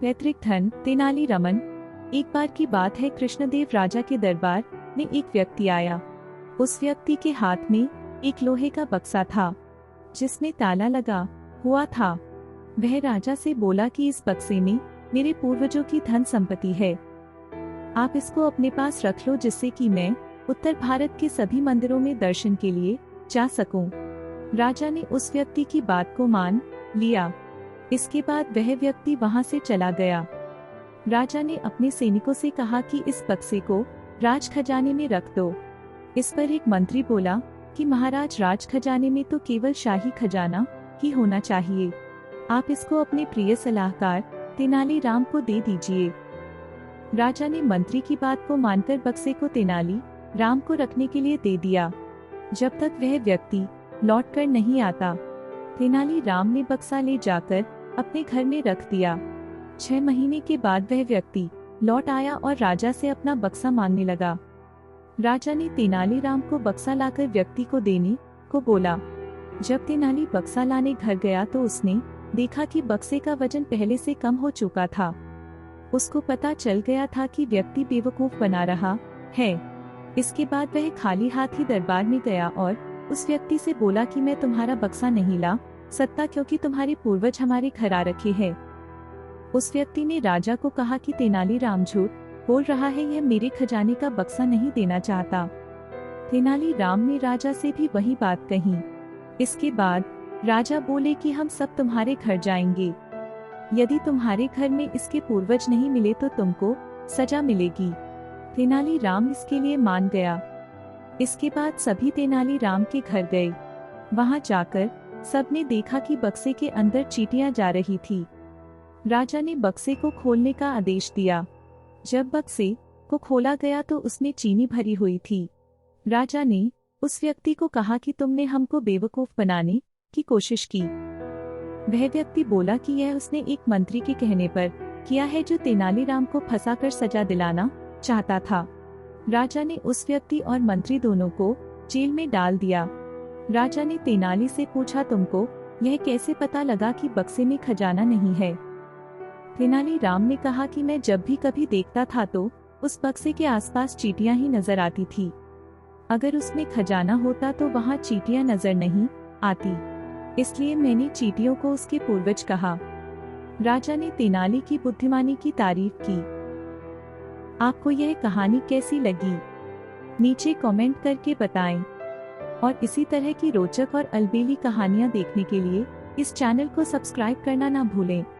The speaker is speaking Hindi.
पैतृक धन। तेनाली रमन। एक बार की बात है, कृष्णदेव राजा के दरबार में एक व्यक्ति आया। उस व्यक्ति के हाथ में एक लोहे का बक्सा था जिसमें ताला लगा हुआ था। वह राजा से बोला कि इस बक्से में मेरे पूर्वजों की धन संपत्ति है, आप इसको अपने पास रख लो जिससे कि मैं उत्तर भारत के सभी मंदिरों में दर्शन के लिए जा सकूं। राजा ने उस व्यक्ति की बात को मान लिया। इसके बाद वह व्यक्ति वहां से चला गया। राजा ने अपने सैनिकों से कहा कि इस बक्से को राज खजाने में रख दो। इस पर एक मंत्री बोला कि महाराज, राज खजाने में तो केवल शाही खजाना ही होना चाहिए, आप इसको अपने प्रिय सलाहकार तेनाली राम को दे दीजिए। राजा ने मंत्री की बात को मानकर बक्से को तेनाली राम को रखने के लिए दे दिया जब तक वह व्यक्ति लौट कर नहीं आता। तेनाली राम ने बक्सा ले जाकर अपने घर में रख दिया। 6 महीने के बाद वह व्यक्ति लौट आया और राजा से अपना बक्सा मांगने लगा। राजा ने तेनाली राम को बक्सा लाकर व्यक्ति को देने को बोला। जब तेनाली बक्सा लाने घर गया तो उसने देखा कि बक्से का वजन पहले से कम हो चुका था। उसको पता चल गया था कि व्यक्ति बेवकूफ बना रहा है। इसके बाद वह खाली हाथ ही दरबार में गया और उस व्यक्ति से बोला कि मैं तुम्हारा बक्सा नहीं ला सकता क्योंकि तुम्हारे पूर्वज हमारे घर आ रखे हैं। उस व्यक्ति ने राजा को कहा कि तेनाली राम झूठ बोल रहा है, यह मेरे खजाने का बक्सा नहीं देना चाहता। तेनाली राम ने राजा से भी वही बात कही। इसके बाद राजा बोले कि हम सब तुम्हारे घर जाएंगे, यदि तुम्हारे घर में इसके पूर्वज नहीं मिले तो तुमको सजा मिलेगी। तेनाली राम इसके लिए मान गया। इसके बाद सभी तेनाली राम के घर गए। वहां जाकर सबने देखा कि बक्से के अंदर चींटियां जा रही थी। राजा ने बक्से को खोलने का आदेश दिया। जब बक्से को खोला गया तो उसमें चीनी भरी हुई थी। राजा ने उस व्यक्ति को कहा कि तुमने हमको बेवकूफ बनाने की कोशिश की। वह व्यक्ति बोला कि यह उसने एक मंत्री के कहने पर किया है जो तेनालीराम को फंसाकर सजा दिलाना चाहता था। राजा ने उस व्यक्ति और मंत्री दोनों को जेल में डाल दिया। राजा ने तेनाली से पूछा, तुमको यह कैसे पता लगा कि बक्से में खजाना नहीं है? तेनालीराम ने कहा कि मैं जब भी कभी देखता था तो उस बक्से के आसपास चींटियां ही नजर आती थी। अगर उसमें खजाना होता तो वहां चींटियां नजर नहीं आती, इसलिए मैंने चींटियों को उसके पूर्वज कहा। राजा ने तेनाली की बुद्धिमानी की तारीफ की। आपको यह कहानी कैसी लगी? नीचे कमेंट करके बताएं। और इसी तरह की रोचक और अलबेली कहानियां देखने के लिए इस चैनल को सब्सक्राइब करना ना भूलें।